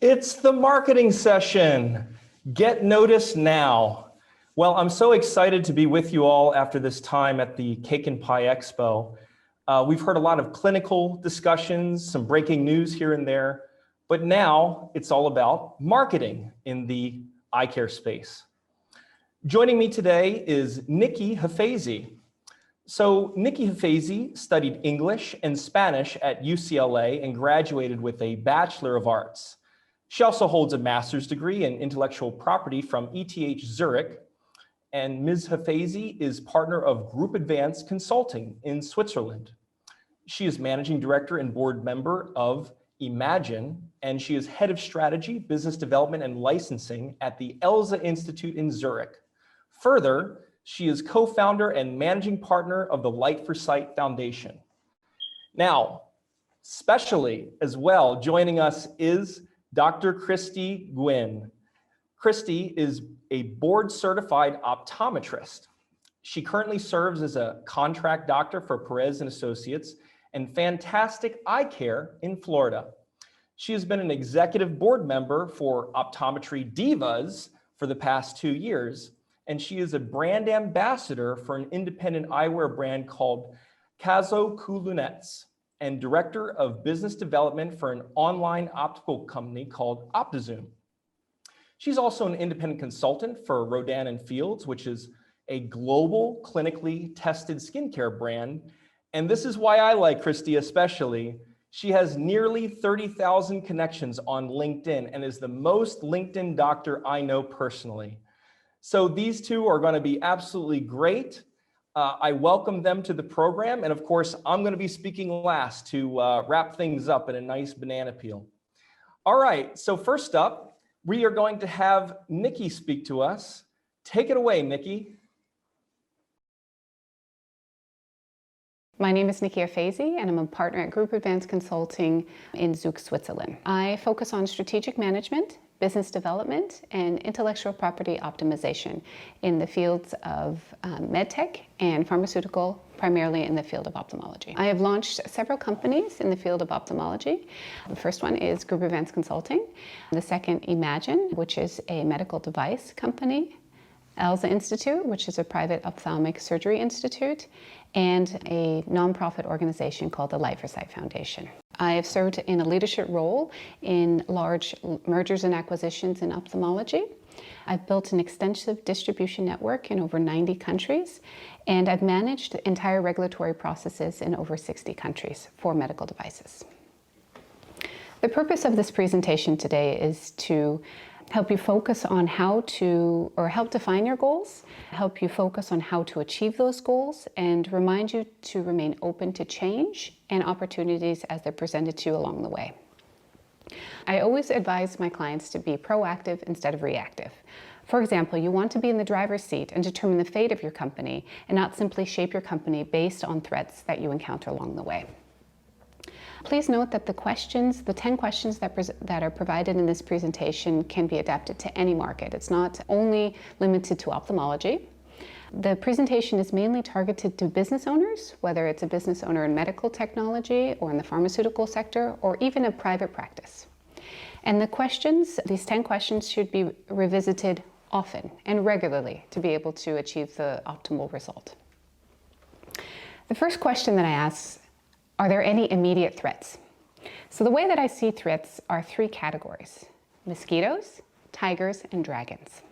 It's the marketing session. Get noticed now. Well, I'm so excited to be with you all after this time at the Cake and Pie Expo. We've heard a lot of clinical discussions, some breaking news here and there, but now it's all about marketing in the eye care space. Joining me today is Nikki Hafezi. So Nikki Hafezi studied English and Spanish at UCLA and graduated with a Bachelor of Arts. She also holds a master's degree in intellectual property from ETH Zurich. And Ms. Hafezi is partner of Group Advanced Consulting in Switzerland. She is managing director and board member of Imagine, and she is head of strategy, business development, and licensing at the ELSA Institute in Zurich. Further, she is co-founder and managing partner of the Light for Sight Foundation. Now, specially as well, joining us is Dr. Kristie Nguyen. Kristie is a board certified optometrist. She currently serves as a contract doctor for Perez and Associates and Fantastic Eye Care in Florida. She has been an executive board member for Optometry Divas for the past 2 years, and she is a brand ambassador for an independent eyewear brand called Caso Lunettes, and director of business development for an online optical company called OptiZoom. She's also an independent consultant for Rodan and Fields, which is a global clinically tested skincare brand. And this is why I like Kristie especially. She has nearly 30,000 connections on LinkedIn and is the most LinkedIn doctor I know personally. So these two are going to be absolutely great. I welcome them to the program. And of course, I'm going to be speaking last to wrap things up in a nice banana peel. All right, so first up, we are going to have Nikki speak to us. Take it away, Nikki. My name is Nikki Hafezi, and I'm a partner at Group Advanced Consulting in Zug, Switzerland. I focus on strategic management, business development, and intellectual property optimization in the fields of medtech and pharmaceutical, primarily in the field of ophthalmology. I have launched several companies in the field of ophthalmology. The first one is Group Advanced Consulting. The second, Imagine, which is a medical device company. ELSA Institute, which is a private ophthalmic surgery institute, and a nonprofit organization called the Light for Sight Foundation. I have served in a leadership role in large mergers and acquisitions in ophthalmology. I've built an extensive distribution network in over 90 countries, and I've managed entire regulatory processes in over 60 countries for medical devices. The purpose of this presentation today is to help you focus on how to, or help define your goals, help you focus on how to achieve those goals, and remind you to remain open to change and opportunities as they're presented to you along the way. I always advise my clients to be proactive instead of reactive. For example, you want to be in the driver's seat and determine the fate of your company, and not simply shape your company based on threats that you encounter along the way. Please note that the 10 questions that are provided in this presentation can be adapted to any market. It's not only limited to ophthalmology. The presentation is mainly targeted to business owners, whether it's a business owner in medical technology or in the pharmaceutical sector, or even a private practice. And the questions, these 10 questions, should be revisited often and regularly to be able to achieve the optimal result. The first question that I ask: are there any immediate threats? So the way that I see threats are 3 categories: mosquitoes, tigers, and dragons.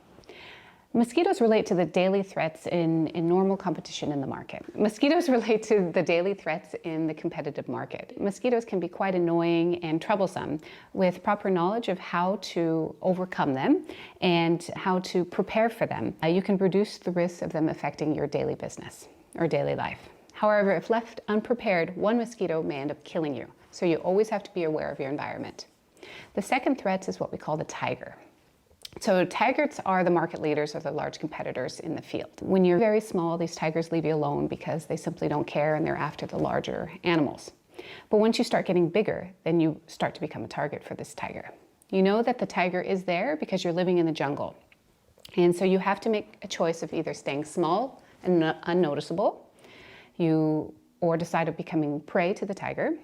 Mosquitoes relate to the daily threats in normal competition in the market. Mosquitoes relate to the daily threats in the competitive market. Mosquitoes can be quite annoying and troublesome. With proper knowledge of how to overcome them and how to prepare for them, you can reduce the risk of them affecting your daily business or daily life. However, if left unprepared, one mosquito may end up killing you. So you always have to be aware of your environment. The second threat is what we call the tiger. So tigers are the market leaders or the large competitors in the field. When you're very small, these tigers leave you alone because they simply don't care and they're after the larger animals. But once you start getting bigger, then you start to become a target for this tiger. You know that the tiger is there because you're living in the jungle. And so you have to make a choice of either staying small and unnoticeable, or decide of becoming prey to the tiger,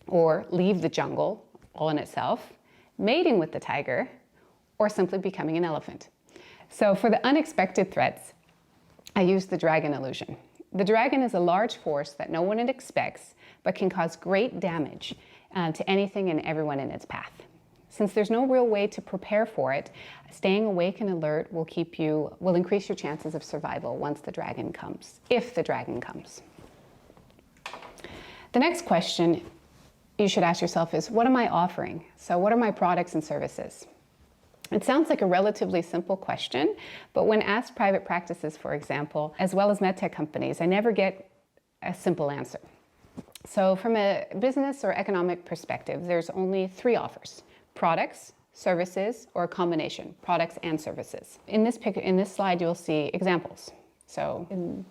or leave the jungle all in itself mating with the tiger, or simply becoming an elephant. So for the unexpected threats, I use the dragon illusion. The dragon is a large force that no one expects, but can cause great damage to anything and everyone in its path. Since there's no real way to prepare for it, staying awake and alert will increase your chances of survival once the dragon comes, if the dragon comes. The next question you should ask yourself is, what am I offering? So what are my products and services? It sounds like a relatively simple question, but when asked private practices, for example, as well as medtech companies, I never get a simple answer. So from a business or economic perspective, there's only 3 offers: products, services, or a combination, products and services. In this slide, you'll see examples. So in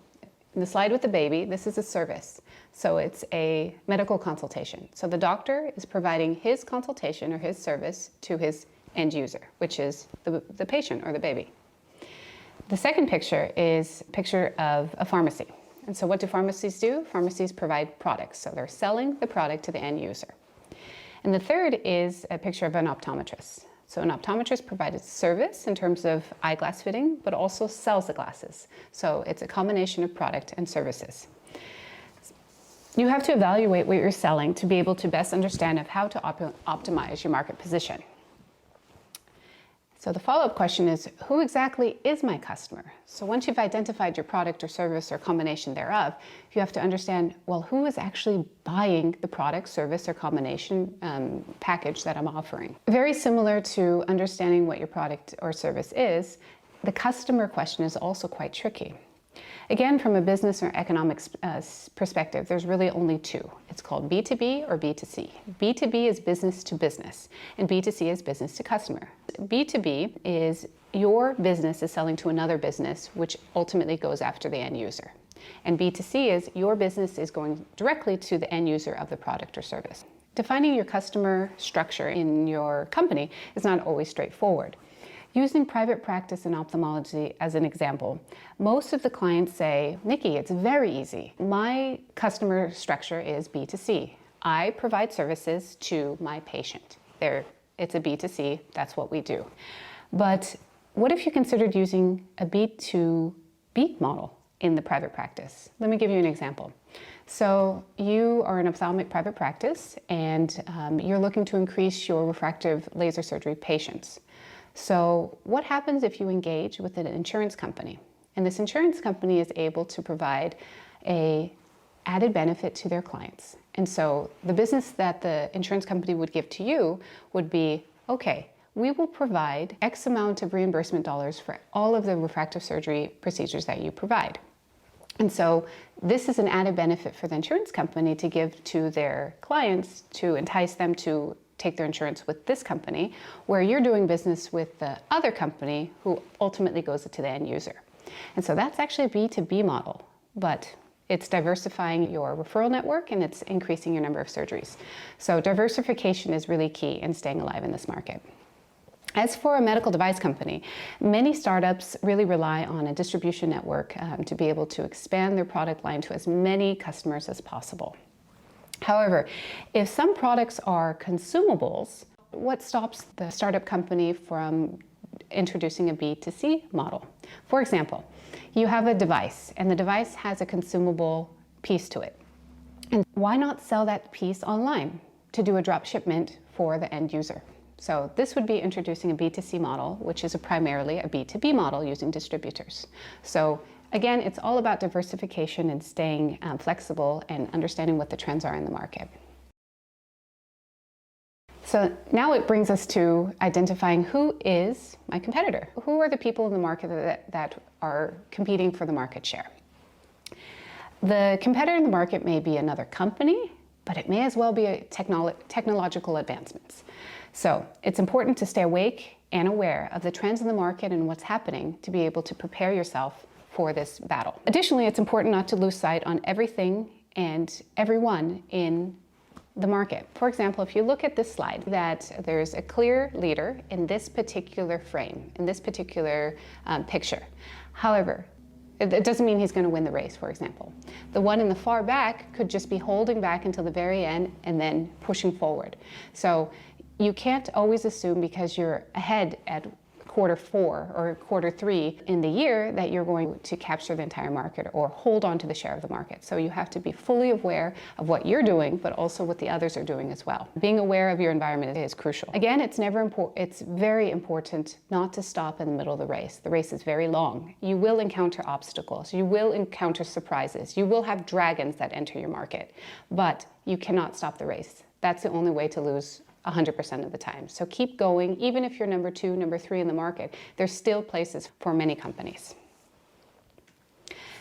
the slide with the baby, this is a service. So it's a medical consultation. So the doctor is providing his consultation or his service to his end user, which is the patient or the baby. The second picture is a picture of a pharmacy. And so what do pharmacies do? Pharmacies provide products. So they're selling the product to the end user. And the third is a picture of an optometrist. So an optometrist provides a service in terms of eyeglass fitting, but also sells the glasses. So it's a combination of product and services. You have to evaluate what you're selling to be able to best understand how to optimize your market position. So the follow-up question is, who exactly is my customer? So once you've identified your product or service or combination thereof, you have to understand, well, who is actually buying the product, service, or combination package that I'm offering? Very similar to understanding what your product or service is, the customer question is also quite tricky. Again, from a business or economics perspective, there's really only 2. It's called B2B or B2C. B2B is business to business, and B2C is business to customer. B2B is your business is selling to another business, which ultimately goes after the end user. And B2C is your business is going directly to the end user of the product or service. Defining your customer structure in your company is not always straightforward. Using private practice in ophthalmology as an example, most of the clients say, Nikki, it's very easy. My customer structure is B2C. I provide services to my patient. It's a B2C, that's what we do. But what if you considered using a B2B model in the private practice? Let me give you an example. So you are an ophthalmic private practice and you're looking to increase your refractive laser surgery patients. So what happens if you engage with an insurance company? And this insurance company is able to provide an added benefit to their clients. And so the business that the insurance company would give to you would be, okay, we will provide X amount of reimbursement dollars for all of the refractive surgery procedures that you provide. And so this is an added benefit for the insurance company to give to their clients to entice them to take their insurance with this company, where you're doing business with the other company who ultimately goes to the end user. And so that's actually a B2B model, but it's diversifying your referral network and it's increasing your number of surgeries. So diversification is really key in staying alive in this market. As for a medical device company, many startups really rely on a distribution network to be able to expand their product line to as many customers as possible. However, if some products are consumables, what stops the startup company from introducing a B2C model? For example, you have a device and the device has a consumable piece to it. And why not sell that piece online to do a drop shipment for the end user? So this would be introducing a B2C model, which is primarily a B2B model using distributors. So again, it's all about diversification and staying flexible and understanding what the trends are in the market. So now it brings us to identifying who is my competitor. Who are the people in the market that are competing for the market share? The competitor in the market may be another company, but it may as well be technological advancements. So it's important to stay awake and aware of the trends in the market and what's happening to be able to prepare yourself for this battle. Additionally, it's important not to lose sight on everything and everyone in the market. For example, if you look at this slide, that there's a clear leader in this particular frame, in this particular picture. However, it doesn't mean he's going to win the race, for example. The one in the far back could just be holding back until the very end and then pushing forward. So You can't always assume because you're ahead at quarter 4 or quarter 3 in the year that you're going to capture the entire market or hold on to the share of the market. So you have to be fully aware of what you're doing, but also what the others are doing as well. Being aware of your environment is crucial. Again, it's very important not to stop in the middle of the race. The race is very long. You will encounter obstacles. You will encounter surprises. You will have dragons that enter your market, but you cannot stop the race. That's the only way to lose 100% of the time. So keep going. Even if you're number 2, number 3 in the market, there's still places for many companies.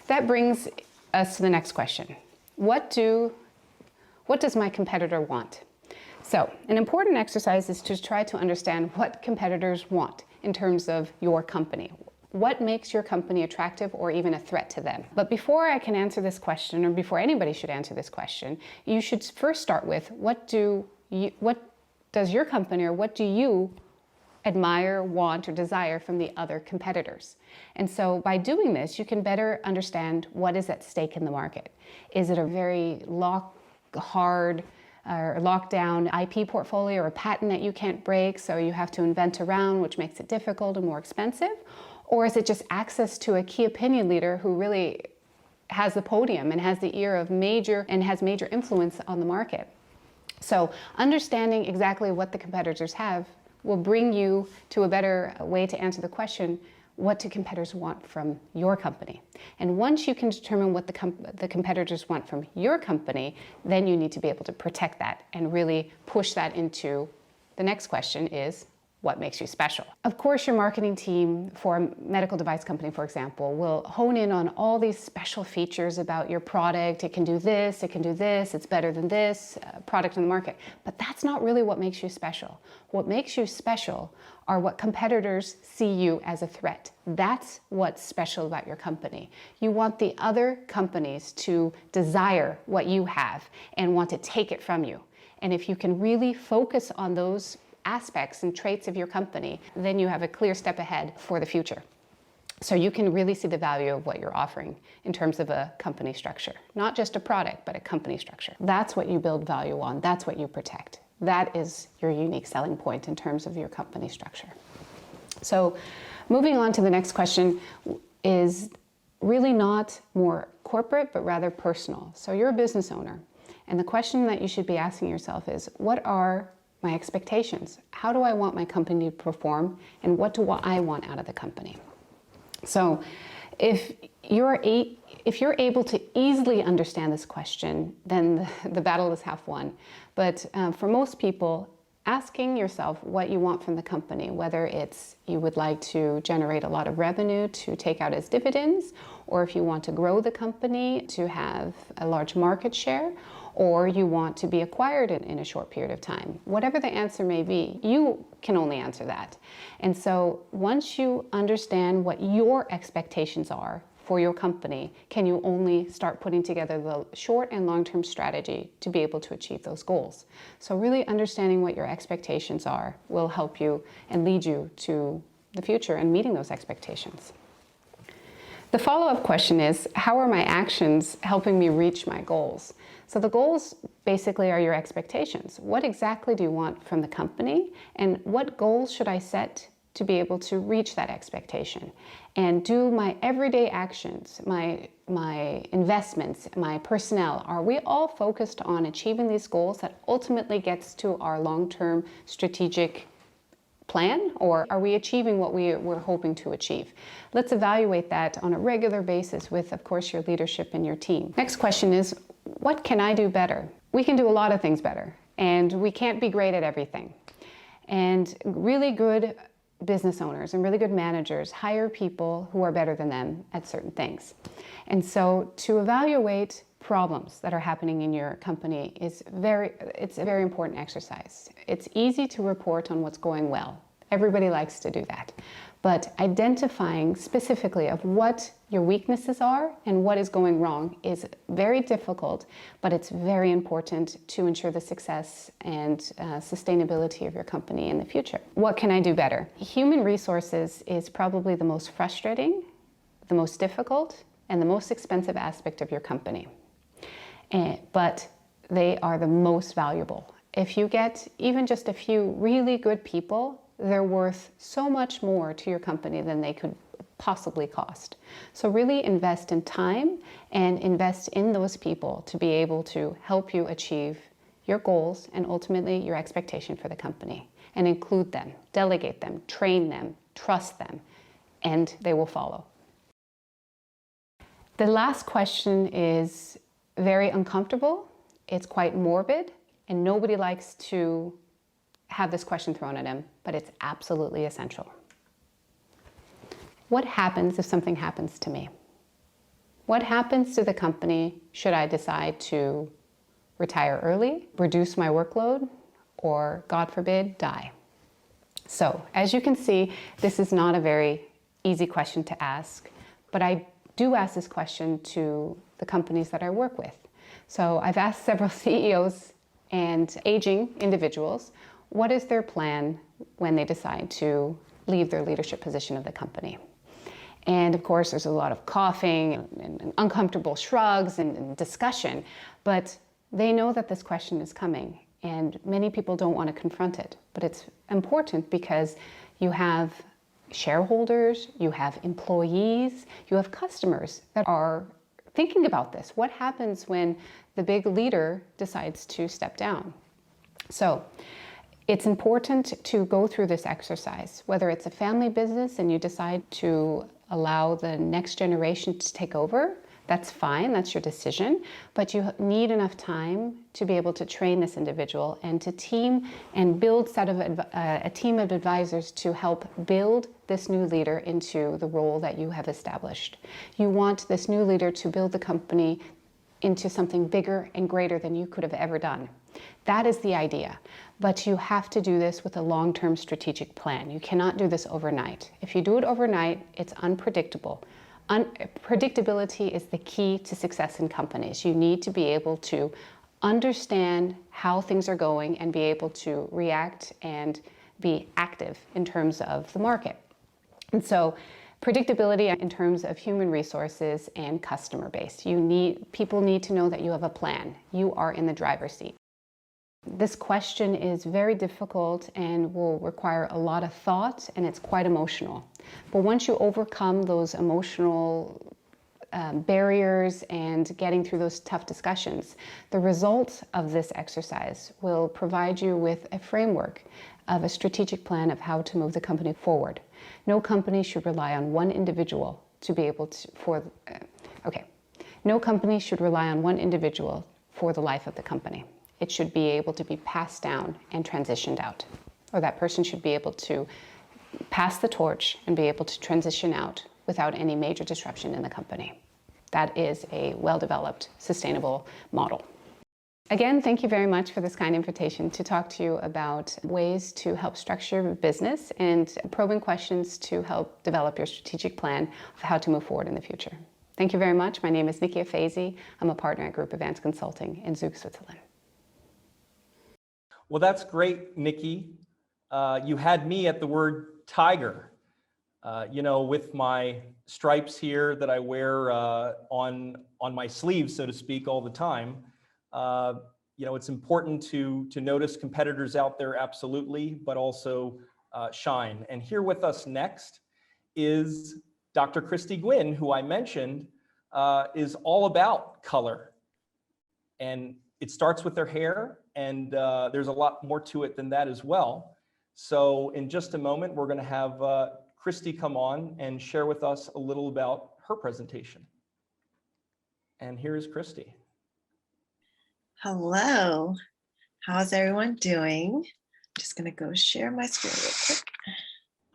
That brings us to the next question. What does my competitor want? So an important exercise is to try to understand what competitors want in terms of your company. What makes your company attractive or even a threat to them? But before I can answer this question, or before anybody should answer this question, you should first start with what does your company, or what do you admire, want, or desire from the other competitors? And so by doing this, you can better understand what is at stake in the market. Is it a very hard or locked down IP portfolio or a patent that you can't break, so you have to invent around, which makes it difficult and more expensive? Or is it just access to a key opinion leader who really has the podium and has the ear of major influence on the market? So understanding exactly what the competitors have will bring you to a better way to answer the question, what do competitors want from your company? And once you can determine what the competitors want from your company, then you need to be able to protect that and really push that into the next question is, what makes you special? Of course, your marketing team for a medical device company, for example, will hone in on all these special features about your product. It can do this, it's better than this product in the market. But that's not really what makes you special. What makes you special are what competitors see you as a threat. That's what's special about your company. You want the other companies to desire what you have and want to take it from you. And if you can really focus on those aspects and traits of your company, then you have a clear step ahead for the future. So you can really see the value of what you're offering in terms of a company structure, not just a product, but a company structure. That's what you build value on. That's what you protect. That is your unique selling point in terms of your company structure. So moving on to the next question is really not more corporate, but rather personal. So you're a business owner, and the question that you should be asking yourself is, what are my expectations? How do I want my company to perform, and what do I want out of the company? So if you're able to easily understand this question, then the battle is half won. But for most people, asking yourself what you want from the company, whether it's you would like to generate a lot of revenue to take out as dividends, or if you want to grow the company to have a large market share, or you want to be acquired in a short period of time. Whatever the answer may be, you can only answer that. And so once you understand what your expectations are for your company, can you only start putting together the short and long-term strategy to be able to achieve those goals. So really understanding what your expectations are will help you and lead you to the future and meeting those expectations. The follow-up question is, how are my actions helping me reach my goals? So the goals basically are your expectations. What exactly do you want from the company, and what goals should I set to be able to reach that expectation? And do my everyday actions, my investments, my personnel, are we all focused on achieving these goals that ultimately gets to our long-term strategic plan, or are we achieving what we're hoping to achieve? Let's evaluate that on a regular basis with, of course, your leadership and your team. Next question is, what can I do better? We can do a lot of things better, and we can't be great at everything. And really good business owners and really good managers hire people who are better than them at certain things. And so to evaluate problems that are happening in your company it's a very important exercise. It's easy to report on what's going well. Everybody likes to do that. But identifying specifically of what your weaknesses are and what is going wrong is very difficult, but it's very important to ensure the success and sustainability of your company in the future. What can I do better? Human resources is probably the most frustrating, the most difficult, and the most expensive aspect of your company. But they are the most valuable. If you get even just a few really good people, they're worth so much more to your company than they could possibly cost. So really invest in time and invest in those people to be able to help you achieve your goals and ultimately your expectation for the company. And include them, delegate them, train them, trust them, and they will follow. The last question is very uncomfortable. It's quite morbid, and nobody likes to have this question thrown at him, but it's absolutely essential. What happens if something happens to me? What happens to the company should I decide to retire early, reduce my workload, or, God forbid, die? So, as you can see, this is not a very easy question to ask, but I do ask this question to the companies that I work with. So I've asked several CEOs and aging individuals, what is their plan when they decide to leave their leadership position of the company? And of course, there's a lot of coughing and uncomfortable shrugs and discussion, but they know that this question is coming, and many people don't want to confront it. But it's important because you have shareholders, you have employees, you have customers that are thinking about this. What happens when the big leader decides to step down? So it's important to go through this exercise, whether it's a family business and you decide to allow the next generation to take over. That's fine, that's your decision, but you need enough time to be able to train this individual and to team and build a team of advisors to help build this new leader into the role that you have established. You want this new leader to build the company into something bigger and greater than you could have ever done. That is the idea, but you have to do this with a long-term strategic plan. You cannot do this overnight. If you do it overnight, it's unpredictable. Predictability is the key to success in companies. You need to be able to understand how things are going and be able to react and be active in terms of the market. And so predictability in terms of human resources and customer base. People need to know that you have a plan. You are in the driver's seat. This question is very difficult and will require a lot of thought, and it's quite emotional. But once you overcome those emotional barriers and getting through those tough discussions, the result of this exercise will provide you with a framework of a strategic plan of how to move the company forward. No company should rely on one individual to be able to, no company should rely on one individual for the life of the company. It should be able to be passed down and transitioned out. Or that person should be able to pass the torch and be able to transition out without any major disruption in the company. That is a well-developed, sustainable model. Again, thank you very much for this kind invitation to talk to you about ways to help structure business and probing questions to help develop your strategic plan of how to move forward in the future. Thank you very much. My name is Nikki Hafezi. I'm a partner at Group Advanced Consulting in Zug, Switzerland. Well, that's great, Nikki. You had me at the word tiger. With my stripes here that I wear on my sleeves, so to speak, all the time. It's important to notice competitors out there, absolutely, but also shine. And here with us next is Dr. Kristie Nguyen, who I mentioned is all about color. And it starts with their hair, and there's a lot more to it than that as well. So in just a moment, we're going to have Kristie come on and share with us a little about her presentation. And here is Kristie. Hello, how's everyone doing? Just going to go share my screen real quick.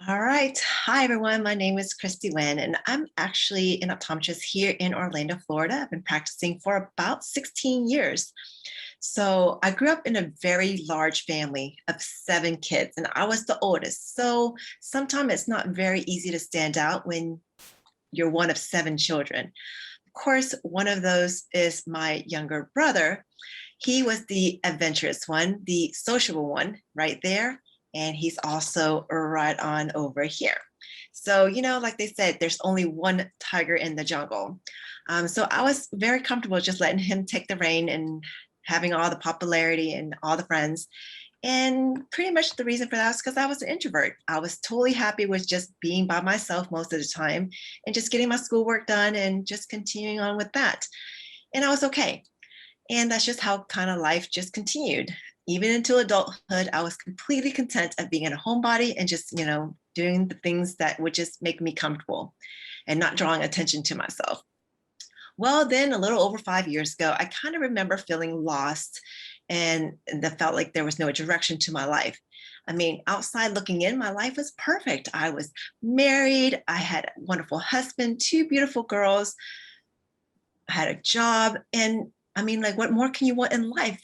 All right. Hi, everyone. My name is Kristie Nguyen, and I'm actually an optometrist here in Orlando, Florida. I've been practicing for about 16 years. So I grew up in a very large family of 7 kids, and I was the oldest. So sometimes it's not very easy to stand out when you're one of 7 children. Of course, one of those is my younger brother. He was the adventurous one, the sociable one right there. And he's also right on over here. So, like they said, there's only one tiger in the jungle. So I was very comfortable just letting him take the reign and having all the popularity and all the friends. And pretty much the reason for that was because I was an introvert. I was totally happy with just being by myself most of the time and just getting my schoolwork done and just continuing on with that. And I was okay. And that's just how kind of life just continued. Even until adulthood, I was completely content of being a homebody and just, doing the things that would just make me comfortable and not drawing attention to myself. Well, then a little over 5 years ago, I kind of remember feeling lost and that felt like there was no direction to my life. I mean, outside looking in, my life was perfect. I was married. I had a wonderful husband, 2 beautiful girls. I had a job. And I mean, like, what more can you want in life?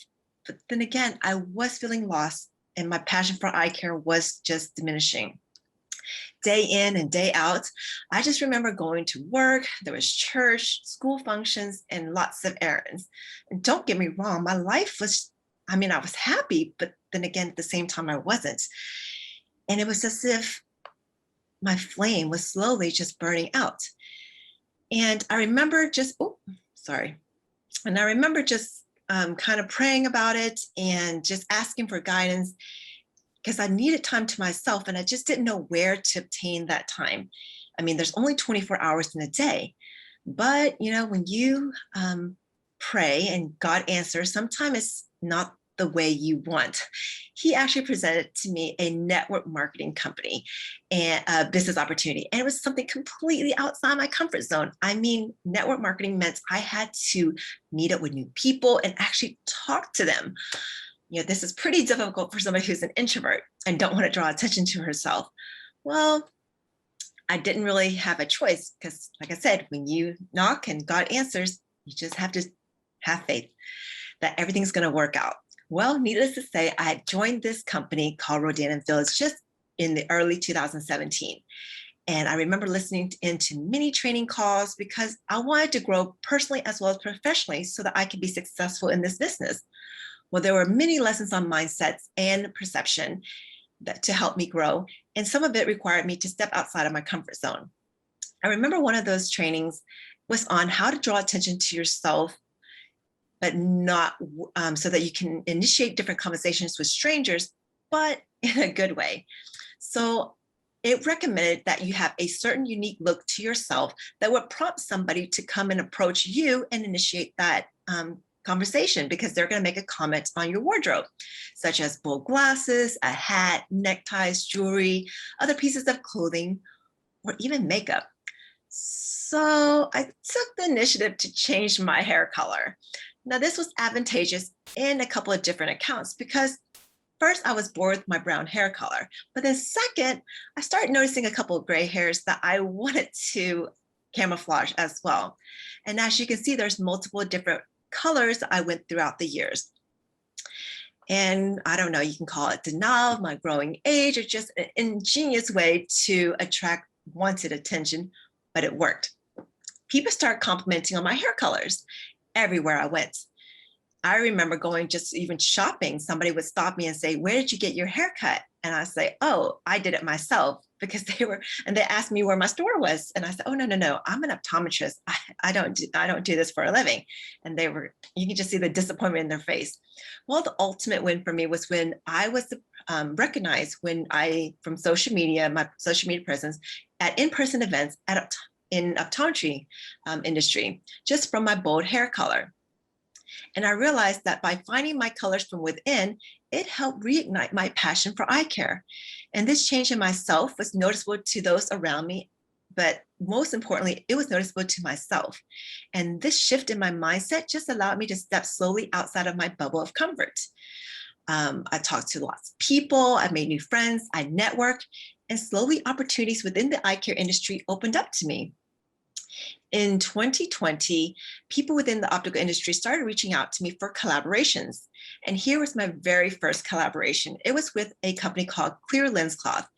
But then again, I was feeling lost and my passion for eye care was just diminishing. Day in and day out, I just remember going to work. There was church, school functions, and lots of errands. And don't get me wrong, my life was, I was happy, but then again, at the same time, I wasn't. And it was as if my flame was slowly just burning out. And I remember just, And I remember just kind of praying about it and just asking for guidance because I needed time to myself and I just didn't know where to obtain that time. I mean, there's only 24 hours in a day, but when you pray and God answers, sometimes it's not the way you want. He actually presented to me a network marketing company and a business opportunity. And it was something completely outside my comfort zone. I mean, network marketing meant I had to meet up with new people and actually talk to them. This is pretty difficult for somebody who's an introvert and don't want to draw attention to herself. Well, I didn't really have a choice because, like I said, when you knock and God answers, you just have to have faith that everything's going to work out. Well, needless to say, I had joined this company called Rodan & Fields just in the early 2017. And I remember listening into many training calls because I wanted to grow personally as well as professionally so that I could be successful in this business. Well, there were many lessons on mindsets and perception to help me grow. And some of it required me to step outside of my comfort zone. I remember one of those trainings was on how to draw attention to yourself, but not so that you can initiate different conversations with strangers, but in a good way. So it recommended that you have a certain unique look to yourself that would prompt somebody to come and approach you and initiate that conversation because they're going to make a comment on your wardrobe, such as bold glasses, a hat, neckties, jewelry, other pieces of clothing, or even makeup. So I took the initiative to change my hair color. Now, this was advantageous in a couple of different accounts because first, I was bored with my brown hair color. But then second, I started noticing a couple of gray hairs that I wanted to camouflage as well. And as you can see, there's multiple different colors I went throughout the years. And I don't know, you can call it denial of my growing age or just an ingenious way to attract wanted attention, but it worked. People started complimenting on my hair colors everywhere I went. I remember going just even shopping. Somebody would stop me and say, "Where did you get your hair cut?" And I say, "Oh, I did it myself," because they asked me where my store was. And I said, "Oh, no, I'm an optometrist. I don't do this for a living." And you can just see the disappointment in their face. Well, the ultimate win for me was when I was recognized from social media, my social media presence at in-person events in optometry industry, just from my bold hair color. And I realized that by finding my colors from within, it helped reignite my passion for eye care. And this change in myself was noticeable to those around me, but most importantly, it was noticeable to myself. And this shift in my mindset just allowed me to step slowly outside of my bubble of comfort. I talked to lots of people, I made new friends, I networked, and slowly opportunities within the eye care industry opened up to me. In 2020, people within the optical industry started reaching out to me for collaborations. And here was my very first collaboration. It was with a company called Clear Lens Cloth.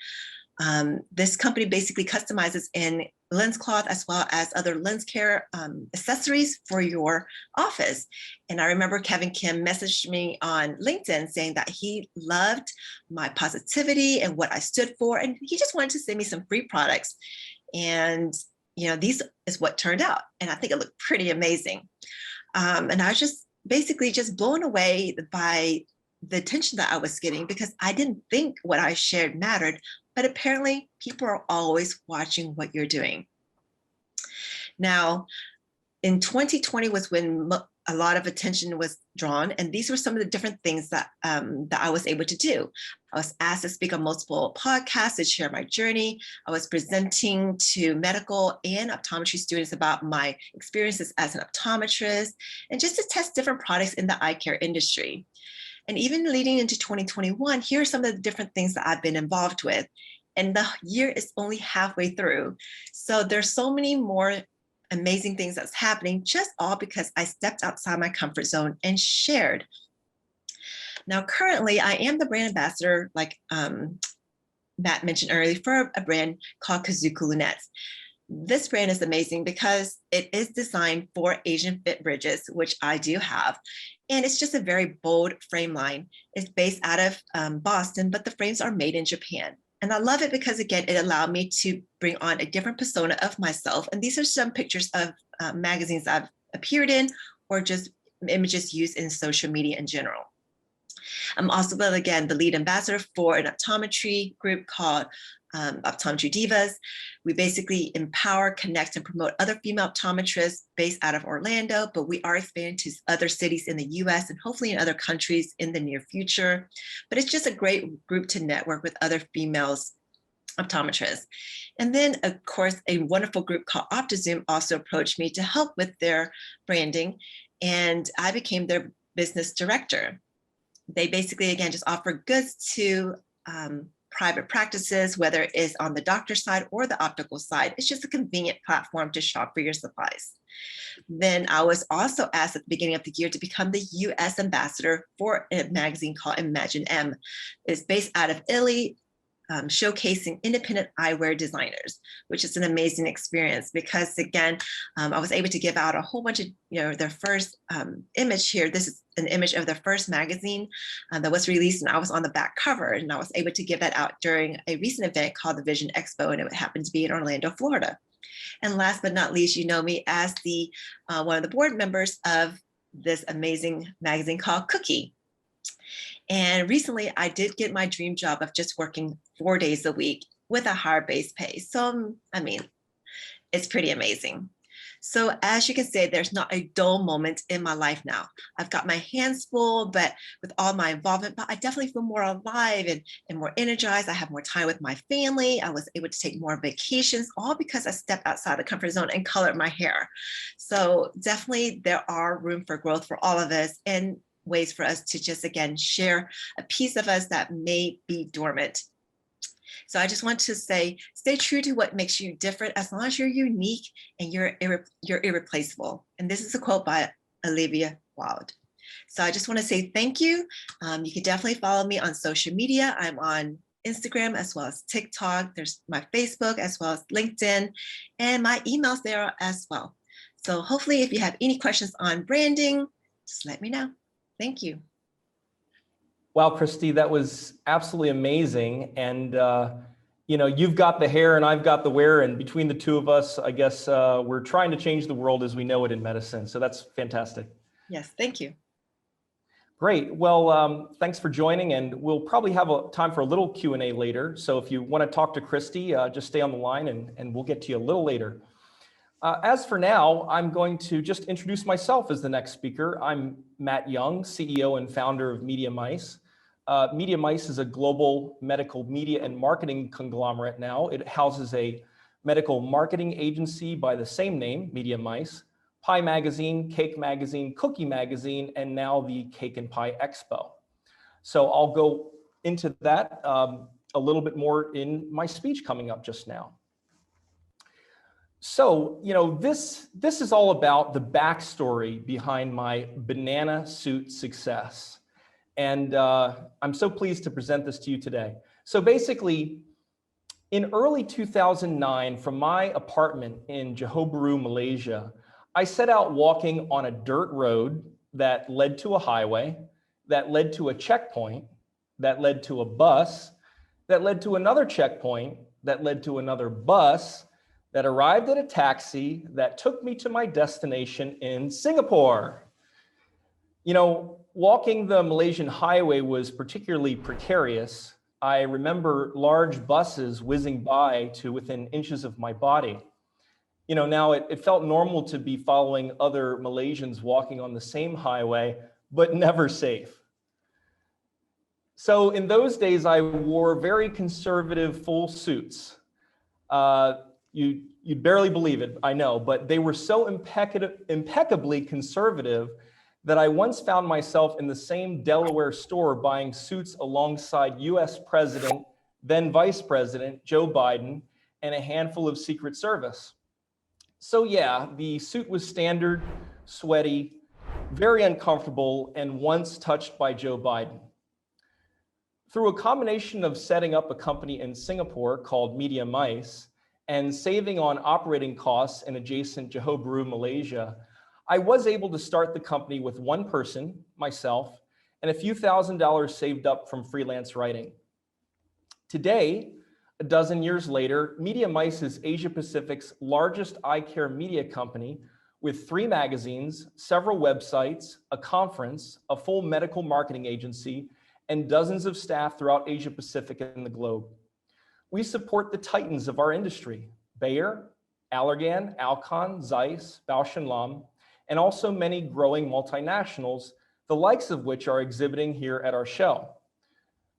This company basically customizes in lens cloth as well as other lens care accessories for your office. And I remember Kevin Kim messaged me on LinkedIn saying that he loved my positivity and what I stood for. And he just wanted to send me some free products. And these is what turned out. And I think it looked pretty amazing. And I was just basically just blown away by the attention that I was getting, because I didn't think what I shared mattered, but apparently people are always watching what you're doing. Now, in 2020 was when a lot of attention was drawn, and these were some of the different things that I was able to do. I was asked to speak on multiple podcasts to share my journey. I was presenting to medical and optometry students about my experiences as an optometrist, and just to test different products in the eye care industry. And even leading into 2021, here are some of the different things that I've been involved with. And the year is only halfway through. So there's so many more amazing things that's happening, just all because I stepped outside my comfort zone and shared. Now, currently, I am the brand ambassador, like Matt mentioned earlier, for a brand called Kazuku Lunettes. This brand is amazing because it is designed for Asian fit bridges, which I do have. And it's just a very bold frame line. It's based out of Boston, but the frames are made in Japan. And I love it because, again, it allowed me to bring on a different persona of myself. And these are some pictures of magazines I've appeared in, or just images used in social media in general. I'm also, again, the lead ambassador for an optometry group called Optometry Divas. We basically empower, connect, and promote other female optometrists based out of Orlando, but we are expanding to other cities in the US and hopefully in other countries in the near future. But it's just a great group to network with other females optometrists. And then, of course, a wonderful group called OptiZoom also approached me to help with their branding, and I became their business director. They basically, again, just offer goods to private practices, whether it is on the doctor side or the optical side. It's just a convenient platform to shop for your supplies. Then I was also asked at the beginning of the year to become the US ambassador for a magazine called Imagine M. It's based out of Italy, showcasing independent eyewear designers, which is an amazing experience because, again, I was able to give out a whole bunch of, their first image here. This is an image of their first magazine that was released, and I was on the back cover, and I was able to give that out during a recent event called the Vision EXPO, and it happened to be in Orlando, Florida. And last but not least, you know me as the one of the board members of this amazing magazine called Cookie. And recently, I did get my dream job of just working 4 days a week with a higher base pay. So, I mean, it's pretty amazing. So as you can see, there's not a dull moment in my life now. I've got my hands full, but with all my involvement, but I definitely feel more alive and more energized. I have more time with my family. I was able to take more vacations, all because I stepped outside the comfort zone and colored my hair. So definitely there are room for growth for all of us, and ways for us to just, again, share a piece of us that may be dormant. So I just want to say, stay true to what makes you different, as long as you're unique and you're irreplaceable. And this is a quote by Olivia Wilde. So I just want to say thank you. You can definitely follow me on social media. I'm on Instagram as well as TikTok. There's my Facebook as well as LinkedIn, and my email's there as well. So hopefully if you have any questions on branding, just let me know. Thank you. Wow, Kristie, that was absolutely amazing. And, you've got the hair and I've got the wear, and between the two of us, I guess we're trying to change the world as we know it in medicine. So that's fantastic. Yes, thank you. Great. Well, thanks for joining, and we'll probably have time for a little Q&A later. So if you want to talk to Kristie, just stay on the line and we'll get to you a little later. As for now, I'm going to just introduce myself as the next speaker. I'm Matt Young, CEO and founder of Media Mice. Media Mice is a global medical media and marketing conglomerate now. It houses a medical marketing agency by the same name, Media Mice, Pie Magazine, Cake Magazine, Cookie Magazine, and now the Cake and Pie Expo. So I'll go into that a little bit more in my speech coming up just now. So, this is all about the backstory behind my banana suit success. And I'm so pleased to present this to you today. So basically, in early 2009, from my apartment in Johor Bahru, Malaysia, I set out walking on a dirt road that led to a highway, that led to a checkpoint, that led to a bus, that led to another checkpoint, that led to another bus, that arrived at a taxi that took me to my destination in Singapore. Walking the Malaysian highway was particularly precarious. I remember large buses whizzing by to within inches of my body. Now it felt normal to be following other Malaysians walking on the same highway, but never safe. So in those days, I wore very conservative full suits. You'd barely believe it, I know, but they were so impeccably conservative that I once found myself in the same Delaware store buying suits alongside US President, then Vice President Joe Biden, and a handful of Secret Service. So yeah, the suit was standard, sweaty, very uncomfortable, and once touched by Joe Biden. Through a combination of setting up a company in Singapore called Media Mice and saving on operating costs in adjacent Johor Bahru, Malaysia, I was able to start the company with one person, myself, and a few $1,000s saved up from freelance writing. Today, a dozen years later, Media Mice is Asia Pacific's largest eye care media company with 3 magazines, several websites, a conference, a full medical marketing agency, and dozens of staff throughout Asia Pacific and the globe. We support the titans of our industry, Bayer, Allergan, Alcon, Zeiss, Bausch & Lomb, and also many growing multinationals, the likes of which are exhibiting here at our show.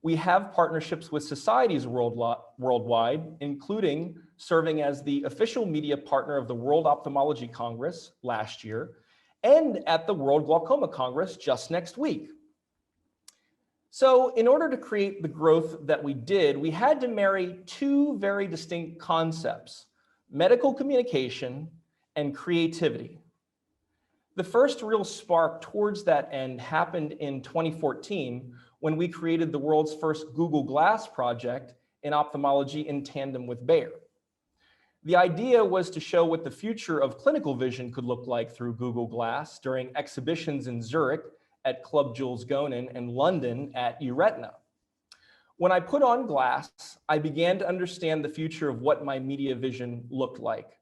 We have partnerships with societies worldwide, including serving as the official media partner of the World Ophthalmology Congress last year, and at the World Glaucoma Congress just next week. So in order to create the growth that we did, we had to marry 2 very distinct concepts: medical communication and creativity. The first real spark towards that end happened in 2014 when we created the world's first Google Glass project in ophthalmology in tandem with Bayer. The idea was to show what the future of clinical vision could look like through Google Glass during exhibitions in Zurich at Club Jules Gonen and London at eRetina. When I put on glass, I began to understand the future of what my media vision looked like.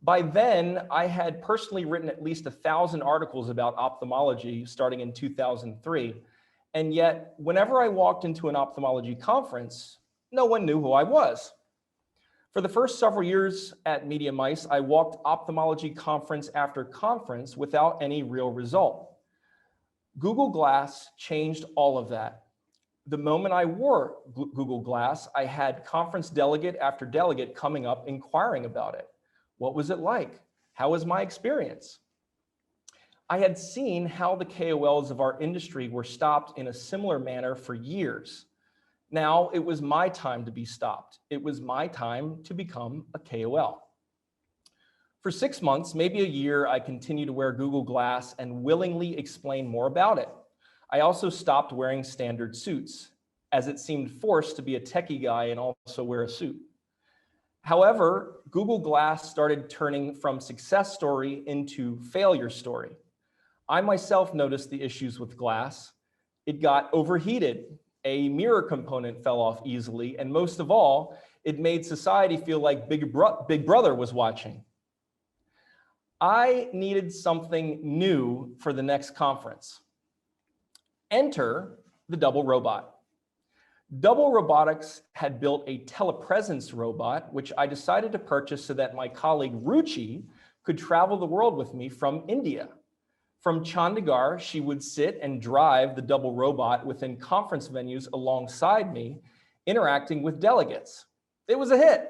By then, I had personally written at least 1,000 articles about ophthalmology starting in 2003. And yet, whenever I walked into an ophthalmology conference, no one knew who I was. For the first several years at Media Mice, I walked ophthalmology conference after conference without any real result. Google Glass changed all of that. The moment I wore Google Glass, I had conference delegate after delegate coming up inquiring about it. What was it like? How was my experience? I had seen how the KOLs of our industry were stopped in a similar manner for years. Now it was my time to be stopped. It was my time to become a KOL. For 6 months, maybe a year, I continued to wear Google Glass and willingly explain more about it. I also stopped wearing standard suits, as it seemed forced to be a techie guy and also wear a suit. However, Google Glass started turning from success story into failure story. I myself noticed the issues with glass. It got overheated, a mirror component fell off easily, and most of all, it made society feel like Big Brother was watching. I needed something new for the next conference. Enter the Double Robot. Double Robotics had built a telepresence robot, which I decided to purchase so that my colleague Ruchi could travel the world with me from India. From Chandigarh, she would sit and drive the Double Robot within conference venues alongside me, interacting with delegates. It was a hit.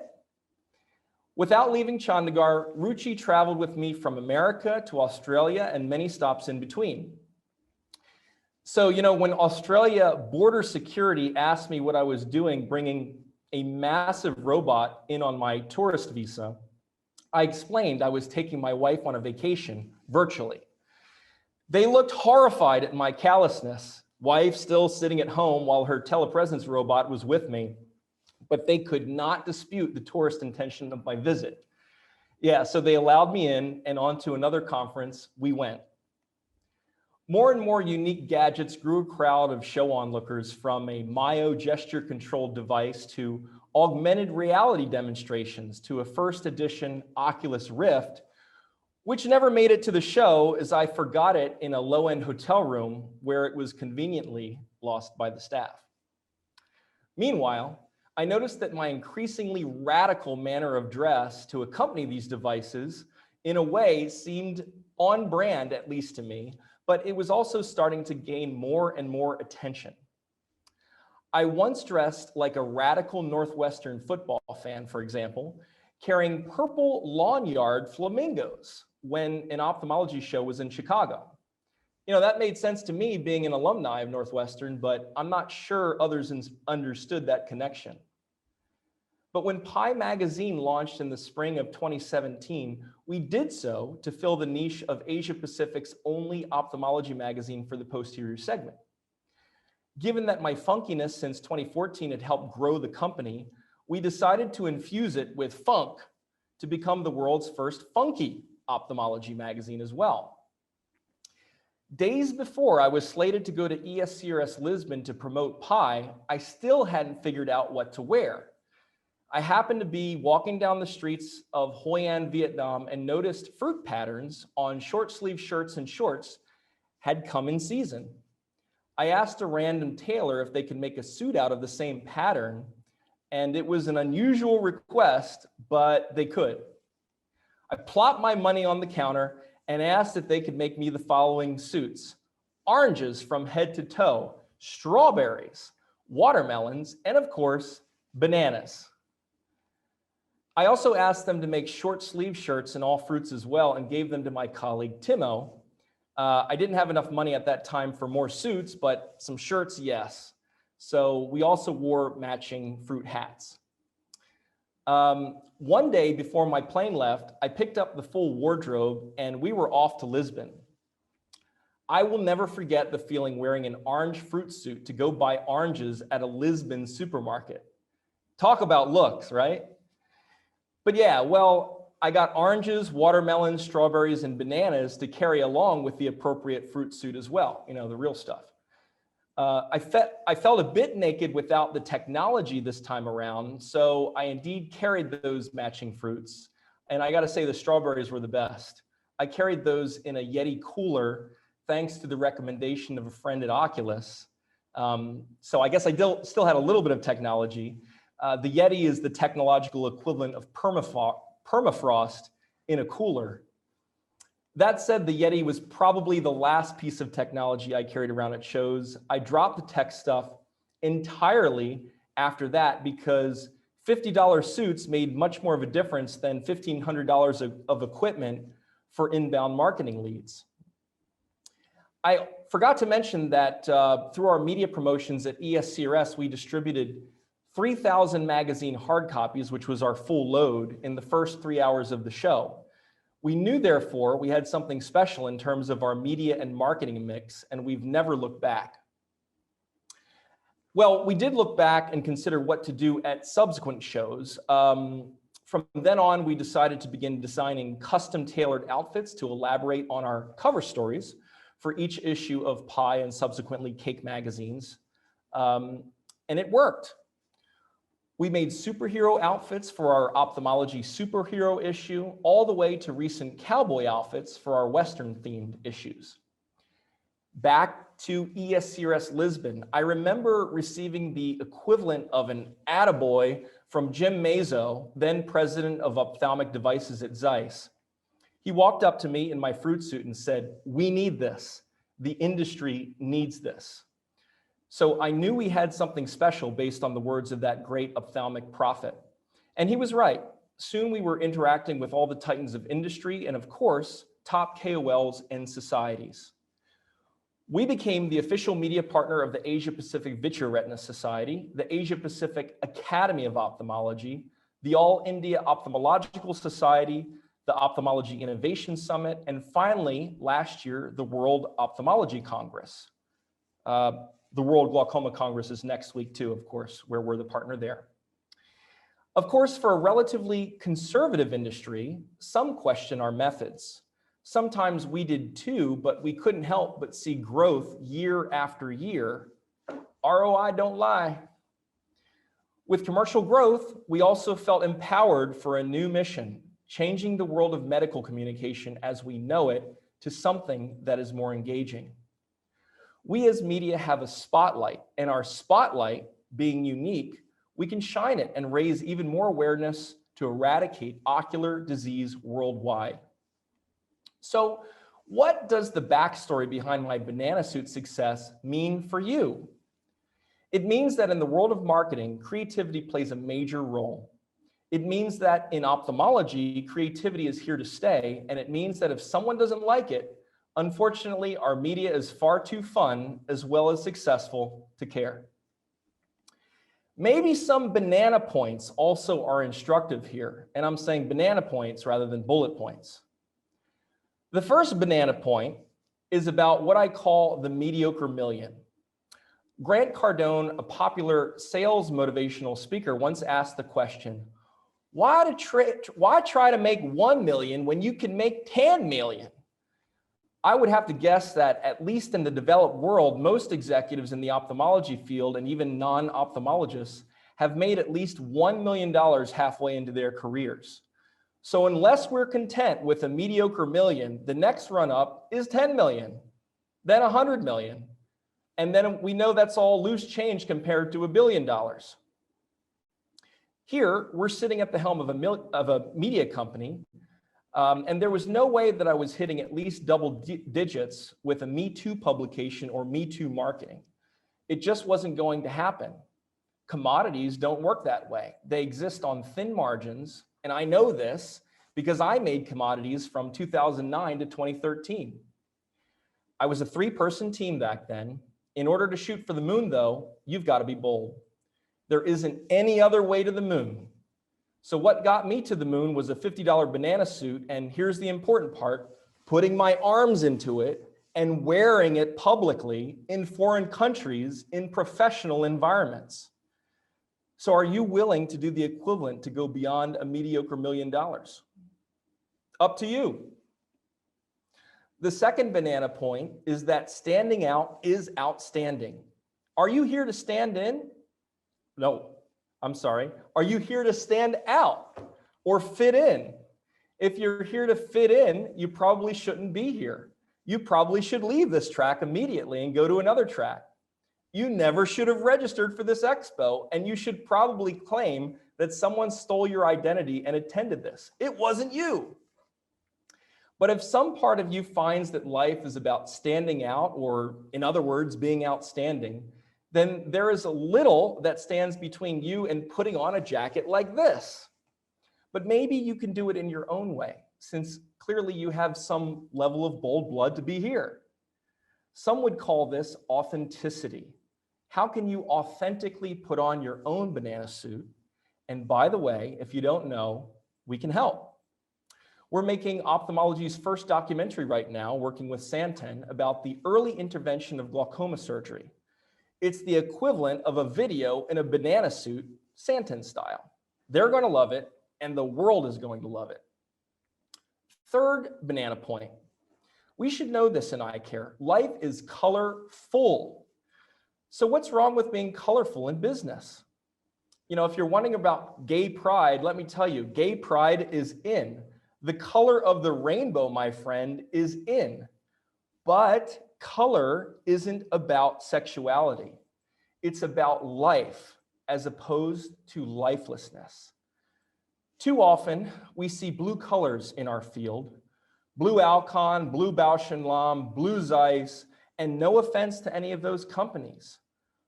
Without leaving Chandigarh, Ruchi traveled with me from America to Australia and many stops in between. So, when Australia border security asked me what I was doing, bringing a massive robot in on my tourist visa, I explained I was taking my wife on a vacation virtually. They looked horrified at my callousness, wife still sitting at home while her telepresence robot was with me, but they could not dispute the tourist intention of my visit. Yeah, so they allowed me in, and on to another conference we went. More and more unique gadgets grew a crowd of show onlookers, from a Myo gesture-controlled device to augmented reality demonstrations to a first edition Oculus Rift, which never made it to the show as I forgot it in a low-end hotel room where it was conveniently lost by the staff. Meanwhile, I noticed that my increasingly radical manner of dress to accompany these devices in a way seemed on brand, at least to me, but it was also starting to gain more and more attention. I once dressed like a radical Northwestern football fan, for example, carrying purple lawn yard flamingos when an ophthalmology show was in Chicago. You know, that made sense to me being an alumni of Northwestern, but I'm not sure others understood that connection. But when Pi Magazine launched in the spring of 2017, we did so to fill the niche of Asia Pacific's only ophthalmology magazine for the posterior segment. Given that my funkiness since 2014 had helped grow the company, we decided to infuse it with funk to become the world's first funky ophthalmology magazine as well. Days before I was slated to go to ESCRS Lisbon to promote Pi, I still hadn't figured out what to wear. I happened to be walking down the streets of Hoi An, Vietnam, and noticed fruit patterns on short sleeve shirts and shorts had come in season. I asked a random tailor if they could make a suit out of the same pattern, and it was an unusual request, but they could. I plopped my money on the counter and asked if they could make me the following suits: oranges from head to toe, strawberries, watermelons, and of course, bananas. I also asked them to make short sleeve shirts in all fruits as well and gave them to my colleague, Timo. I didn't have enough money at that time for more suits, but some shirts, yes. So we also wore matching fruit hats. One day before my plane left, I picked up the full wardrobe and we were off to Lisbon. I will never forget the feeling wearing an orange fruit suit to go buy oranges at a Lisbon supermarket. Talk about looks, right? But yeah, well, I got oranges, watermelons, strawberries, and bananas to carry along with the appropriate fruit suit as well, you know, the real stuff. I felt a bit naked without the technology this time around, so I indeed carried those matching fruits. And I gotta say, the strawberries were the best. I carried those in a Yeti cooler, thanks to the recommendation of a friend at Oculus. So I guess I still had a little bit of technology. The Yeti is the technological equivalent of permafrost in a cooler. That said, the Yeti was probably the last piece of technology I carried around at shows. I dropped the tech stuff entirely after that because $50 suits made much more of a difference than $1,500 of equipment for inbound marketing leads. I forgot to mention that through our media promotions at ESCRS, we distributed 3,000 magazine hard copies, which was our full load, in the first 3 hours of the show. We knew, therefore, we had something special in terms of our media and marketing mix, and we've never looked back. Well, we did look back and consider what to do at subsequent shows. From then on, we decided to begin designing custom-tailored outfits to elaborate on our cover stories for each issue of Pi and subsequently Cake magazines. And it worked. We made superhero outfits for our ophthalmology superhero issue, all the way to recent cowboy outfits for our Western-themed issues. Back to ESCRS Lisbon, I remember receiving the equivalent of an attaboy from Jim Mazo, then president of ophthalmic devices at Zeiss. He walked up to me in my fruit suit and said, "We need this. The industry needs this." So I knew we had something special based on the words of that great ophthalmic prophet. And he was right. Soon we were interacting with all the titans of industry and, of course, top KOLs and societies. We became the official media partner of the Asia Pacific Vitreoretina Society, the Asia Pacific Academy of Ophthalmology, the All India Ophthalmological Society, the Ophthalmology Innovation Summit, and finally, last year, the World Ophthalmology Congress. The World Glaucoma Congress is next week too, of course, where we're the partner there. Of course, for a relatively conservative industry, some question our methods. Sometimes we did too, but we couldn't help but see growth year after year. ROI don't lie. With commercial growth, we also felt empowered for a new mission: changing the world of medical communication as we know it to something that is more engaging. We as media have a spotlight, and our spotlight, being unique, we can shine it and raise even more awareness to eradicate ocular disease worldwide. So, what does the backstory behind my banana suit success mean for you? It means that in the world of marketing, creativity plays a major role. It means that in ophthalmology, creativity is here to stay, and it means that if someone doesn't like it, unfortunately, our media is far too fun as well as successful to care. Maybe some banana points also are instructive here, and I'm saying banana points rather than bullet points. The first banana point is about what I call the mediocre million. Grant Cardone, a popular sales motivational speaker, once asked the question, why try to make 1 million when you can make 10 million? I would have to guess that at least in the developed world, most executives in the ophthalmology field and even non-ophthalmologists have made at least $1 million halfway into their careers. So unless we're content with a mediocre million, the next run up is 10 million, then 100 million. And then we know that's all loose change compared to $1 billion. Here, we're sitting at the helm of a media company, and there was no way that I was hitting at least double digits with a Me Too publication or Me Too marketing. It just wasn't going to happen. Commodities don't work that way. They exist on thin margins, and I know this because I made commodities from 2009 to 2013. I was a 3-person team back then. In order to shoot for the moon, though, you've got to be bold. There isn't any other way to the moon. So what got me to the moon was a $50 banana suit, and here's the important part, putting my arms into it and wearing it publicly in foreign countries in professional environments. So are you willing to do the equivalent to go beyond a mediocre $1 million? Up to you. The second banana point is that standing out is outstanding. Are you here to stand in? No, I'm sorry. Are you here to stand out or fit in? If you're here to fit in, you probably shouldn't be here. You probably should leave this track immediately and go to another track. You never should have registered for this expo, and you should probably claim that someone stole your identity and attended this. It wasn't you. But if some part of you finds that life is about standing out, or in other words, being outstanding, then there is a little that stands between you and putting on a jacket like this. But maybe you can do it in your own way, since clearly you have some level of bold blood to be here. Some would call this authenticity. How can you authentically put on your own banana suit? And by the way, if you don't know, we can help. We're making ophthalmology's first documentary right now, working with Santen, about the early intervention of glaucoma surgery. It's the equivalent of a video in a banana suit, Santen style. They're going to love it, and the world is going to love it. Third banana point. We should know this in eye care. Life is colorful. So what's wrong with being colorful in business? You know, if you're wondering about gay pride, let me tell you, gay pride is in. The color of the rainbow, my friend, is in. But color isn't about sexuality. It's about life as opposed to lifelessness. Too often, we see blue colors in our field. Blue Alcon, blue Bausch & Lomb, blue Zeiss, and no offense to any of those companies,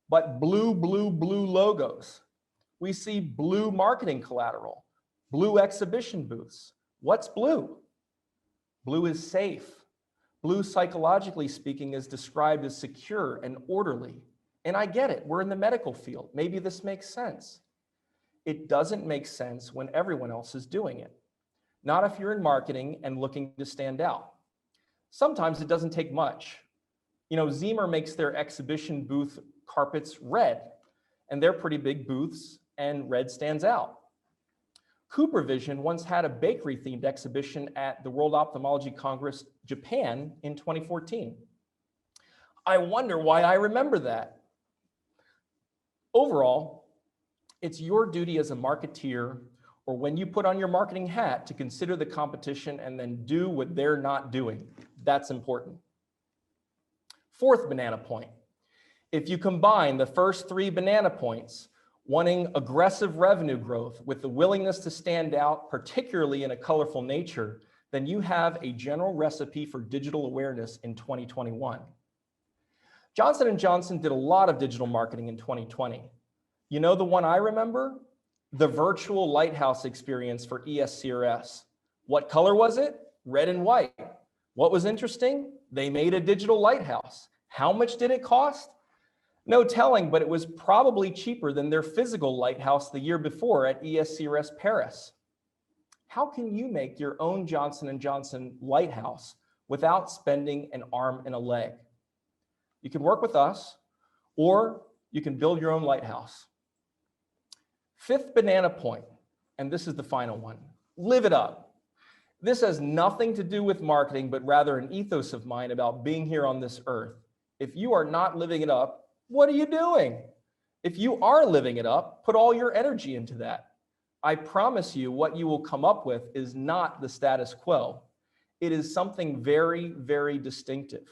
but blue logos. We see blue marketing collateral, blue exhibition booths. What's blue? Blue is safe. Blue, psychologically speaking, is described as secure and orderly. And I get it, we're in the medical field. Maybe this makes sense. It doesn't make sense when everyone else is doing it. Not if you're in marketing and looking to stand out. Sometimes it doesn't take much. You know, Zemer makes their exhibition booth carpets red, and they're pretty big booths, and red stands out. CooperVision once had a bakery-themed exhibition at the World Ophthalmology Congress, Japan, in 2014. I wonder why I remember that. Overall, it's your duty as a marketeer or when you put on your marketing hat, to consider the competition and then do what they're not doing. That's important. Fourth banana point. If you combine the first 3 banana points, wanting aggressive revenue growth with the willingness to stand out, particularly in a colorful nature, then you have a general recipe for digital awareness in 2021. Johnson & Johnson did a lot of digital marketing in 2020. You know the one I remember? The virtual lighthouse experience for ESCRS. What color was it? Red and white. What was interesting? They made a digital lighthouse. How much did it cost? No telling, but it was probably cheaper than their physical lighthouse the year before at ESCRS Paris. How can you make your own Johnson & Johnson lighthouse without spending an arm and a leg? You can work with us, or you can build your own lighthouse. Fifth banana point, and this is the final one, live it up. This has nothing to do with marketing, but rather an ethos of mine about being here on this earth. If you are not living it up, what are you doing? If you are living it up, put all your energy into that. I promise you what you will come up with is not the status quo. It is something very, very distinctive.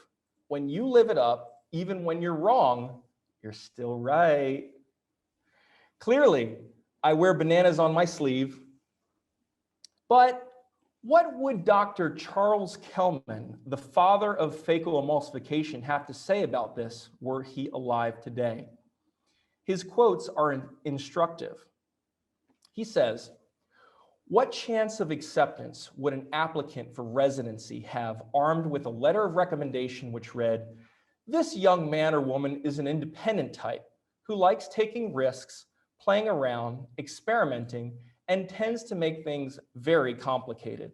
When you live it up, even when you're wrong, you're still right. Clearly, I wear bananas on my sleeve, but what would Dr. Charles Kelman, the father of phacoemulsification, have to say about this were he alive today? His quotes are instructive. He says, "What chance of acceptance would an applicant for residency have armed with a letter of recommendation which read, 'This young man or woman is an independent type who likes taking risks, playing around, experimenting, and tends to make things very complicated.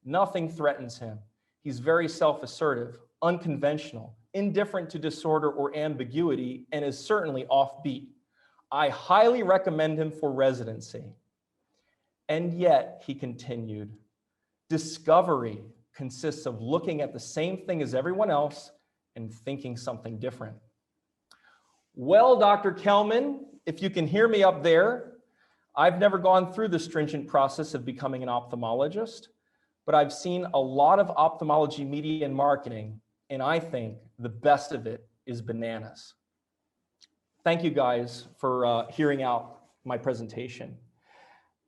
Nothing threatens him. He's very self-assertive, unconventional, indifferent to disorder or ambiguity, and is certainly offbeat. I highly recommend him for residency.'" And yet, he continued, discovery consists of looking at the same thing as everyone else and thinking something different. Well, Dr. Kelman, if you can hear me up there, I've never gone through the stringent process of becoming an ophthalmologist, but I've seen a lot of ophthalmology media and marketing, and I think the best of it is bananas. Thank you guys for hearing out my presentation.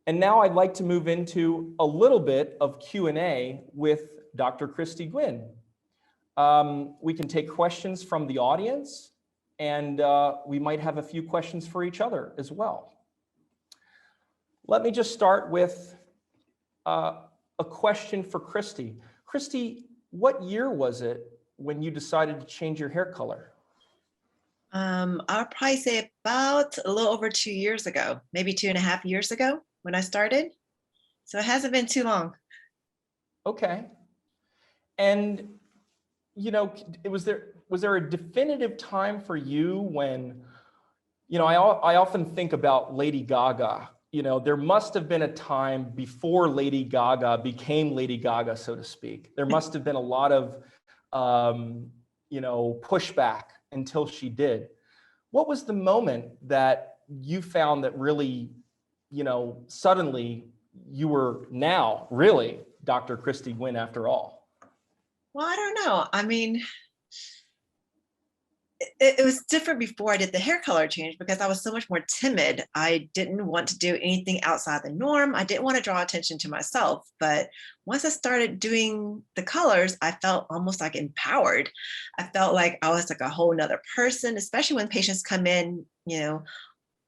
And now I'd like to move into a little bit of Q&A with Dr. Kristie Nguyen. We can take questions from the audience, and we might have a few questions for each other as well. Let me just start with a question for Kristie. Kristie, what year was it when you decided to change your hair color? I'll probably say about a little over 2 years ago, maybe 2.5 years ago when I started. So it hasn't been too long. Okay. And, you know, was there a definitive time for you when, you know, I often think about Lady Gaga. You know, there must have been a time before Lady Gaga became Lady Gaga, so to speak. There must have been a lot of, you know, pushback until she did. What was the moment that you found that really, you know, suddenly you were now really Dr. Kristie Nguyen after all? Well, I don't know. I mean, it was different before I did the hair color change because I was so much more timid. I didn't want to do anything outside the norm. I didn't want to draw attention to myself. But once I started doing the colors, I felt almost like empowered. I felt like I was like a whole nother person, especially when patients come in, you know,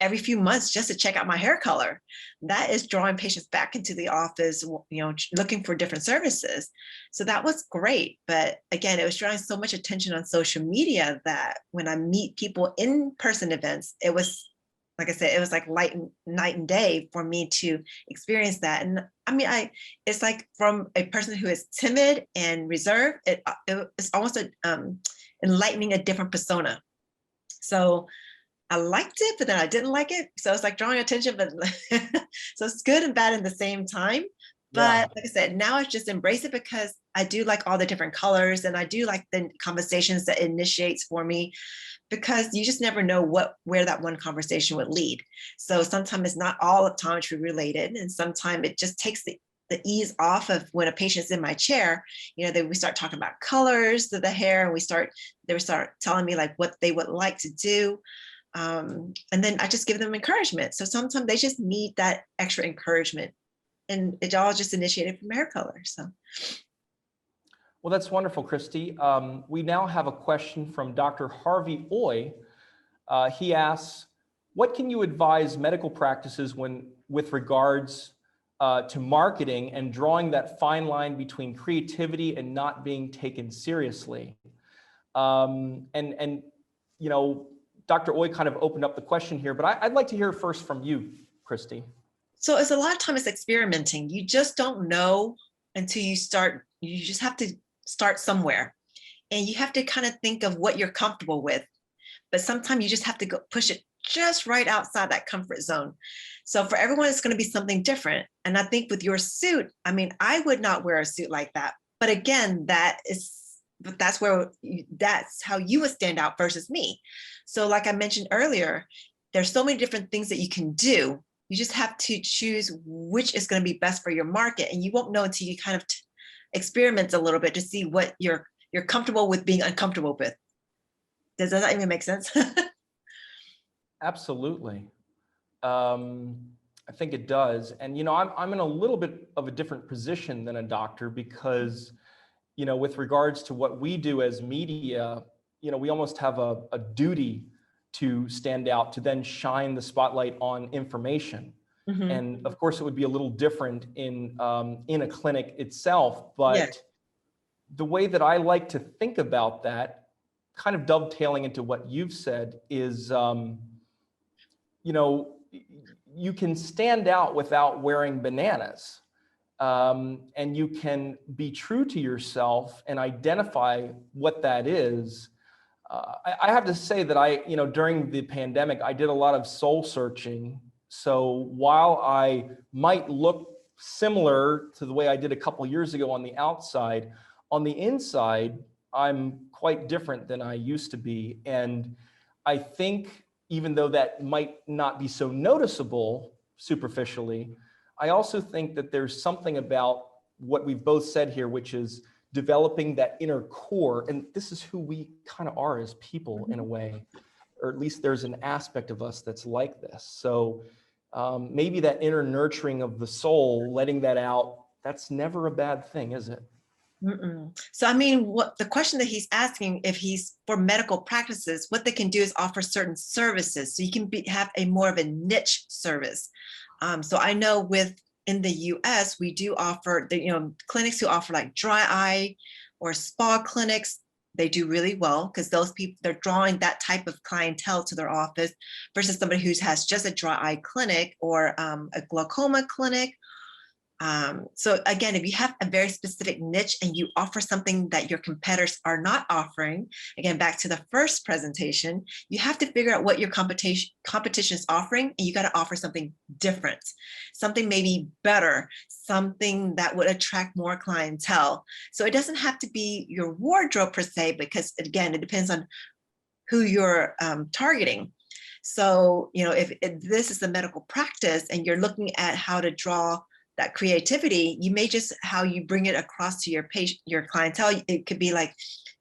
every few months just to check out my hair color. That is drawing patients back into the office, you know, looking for different services. So that was great. But again, it was drawing so much attention on social media that when I meet people in person events, it was, like I said, it was like night and day for me to experience that. And I mean, it's like from a person who is timid and reserved, it's almost enlightening a different persona. So I liked it, but then I didn't like it. So it's like drawing attention, but so it's good and bad at the same time. Yeah. But like I said, now I just embrace it because I do like all the different colors, and I do like the conversations that it initiates for me, because you just never know where that one conversation would lead. So sometimes it's not all optometry related, and sometimes it just takes the ease off of when a patient's in my chair. Then we start talking about colors of the hair, and they would start telling me like what they would like to do. And then I just give them encouragement. So sometimes they just need that extra encouragement, and it all just initiated from hair color. So. Well, that's wonderful, Kristie. We now have a question from Dr. Harvey Oy. He asks, what can you advise medical practices with regards to marketing and drawing that fine line between creativity and not being taken seriously? Dr. Oy kind of opened up the question here, but I'd like to hear first from you, Kristie. So it's a lot of time it's experimenting. You just don't know until you start. You just have to start somewhere, and you have to kind of think of what you're comfortable with. But sometimes you just have to go push it just right outside that comfort zone. So for everyone, it's going to be something different. And I think with your suit, I mean, I would not wear a suit like that. But again, that's how you would stand out versus me. So like I mentioned earlier, there's so many different things that you can do. You just have to choose which is going to be best for your market. And you won't know until you kind of experiment a little bit to see what you're comfortable with being uncomfortable with. Does that even make sense? Absolutely. I think it does. And, I'm in a little bit of a different position than a doctor because, with regards to what we do as media, we almost have a duty to stand out, to then shine the spotlight on information. Mm-hmm. And of course, it would be a little different in a clinic itself. But yeah, the way that I like to think about that, kind of dovetailing into what you've said, is, you can stand out without wearing bananas. And you can be true to yourself and identify what that is. I have to say that during the pandemic, I did a lot of soul searching. So while I might look similar to the way I did a couple years ago on the outside, on the inside, I'm quite different than I used to be. And I think even though that might not be so noticeable superficially, I also think that there's something about what we've both said here, which is developing that inner core. And this is who we kind of are as people in a way, or at least there's an aspect of us that's like this. So maybe that inner nurturing of the soul, letting that out, that's never a bad thing, is it? Mm-mm. So, I mean, what the question that he's asking, if he's for medical practices, what they can do is offer certain services. So you can have a more of a niche service. So I know in the US, we do offer clinics who offer like dry eye or spa clinics. They do really well because those people, they're drawing that type of clientele to their office versus somebody who has just a dry eye clinic or a glaucoma clinic. So again, if you have a very specific niche and you offer something that your competitors are not offering, again, back to the first presentation, you have to figure out what your competition is offering, and you got to offer something different, something maybe better, something that would attract more clientele. So it doesn't have to be your wardrobe per se, because again, it depends on who you're targeting. So, if this is the medical practice and you're looking at how to draw that creativity, you may just, how you bring it across to your patient, your clientele, it could be like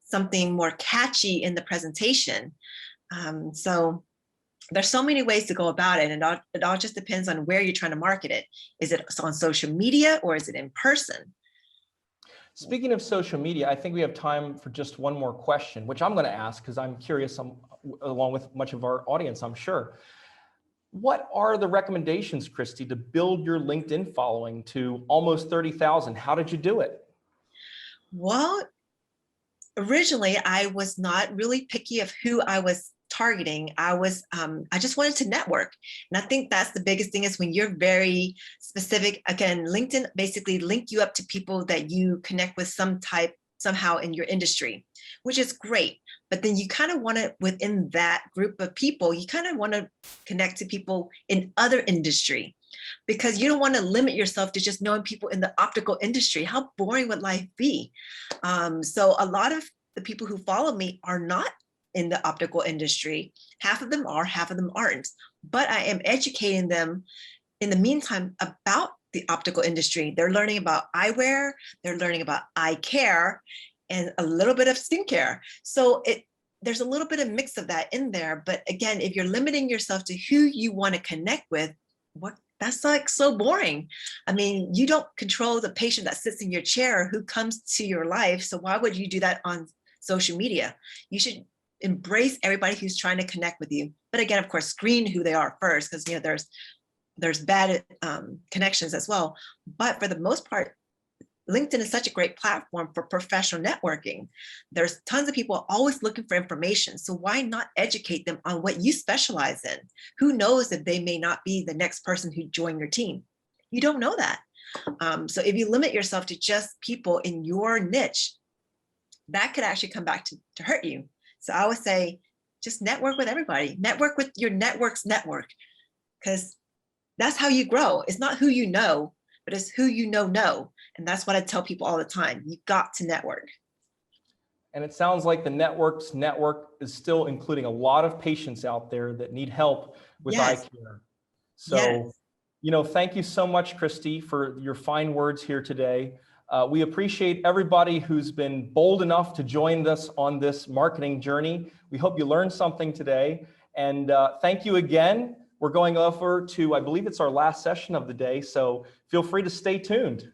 something more catchy in the presentation. So there's so many ways to go about it, and it all just depends on where you're trying to market it. Is it on social media or is it in person? Speaking of social media, I think we have time for just one more question, which I'm going to ask because I'm curious, along with much of our audience, I'm sure. What are the recommendations, Kristie, to build your LinkedIn following to almost 30,000? How did you do it? Well, originally I was not really picky of who I was targeting. I just wanted to network. And I think that's the biggest thing, is when you're very specific. Again, LinkedIn basically link you up to people that you connect with somehow in your industry, which is great. but then you kind of want to, within that group of people, you kind of want to connect to people in other industry, because you don't want to limit yourself to just knowing people in the optical industry. How boring would life be? So a lot of the people who follow me are not in the optical industry. Half of them are, half of them aren't. But I am educating them in the meantime about the optical industry. They're learning about eyewear, they're learning about eye care, and a little bit of skincare. So there's a little bit of mix of that in there. But again, if you're limiting yourself to who you want to connect with, that's like so boring. I mean, you don't control the patient that sits in your chair who comes to your life. So why would you do that on social media? You should embrace everybody who's trying to connect with you. But again, of course, screen who they are first, because there's bad connections as well. But for the most part, LinkedIn is such a great platform for professional networking. There's tons of people always looking for information. So why not educate them on what you specialize in? Who knows if they may not be the next person who joined your team? You don't know that. So if you limit yourself to just people in your niche, that could actually come back to hurt you. So I would say, just network with everybody. Network with your network's network, because that's how you grow. It's not who you know, but it's who you know. And that's what I tell people all the time. You got to network. And it sounds like the network's network is still including a lot of patients out there that need help with eye care. So, thank you so much, Kristie, for your fine words here today. We appreciate everybody who's been bold enough to join us on this marketing journey. We hope you learned something today. And thank you again. We're going over to, I believe it's our last session of the day, so feel free to stay tuned.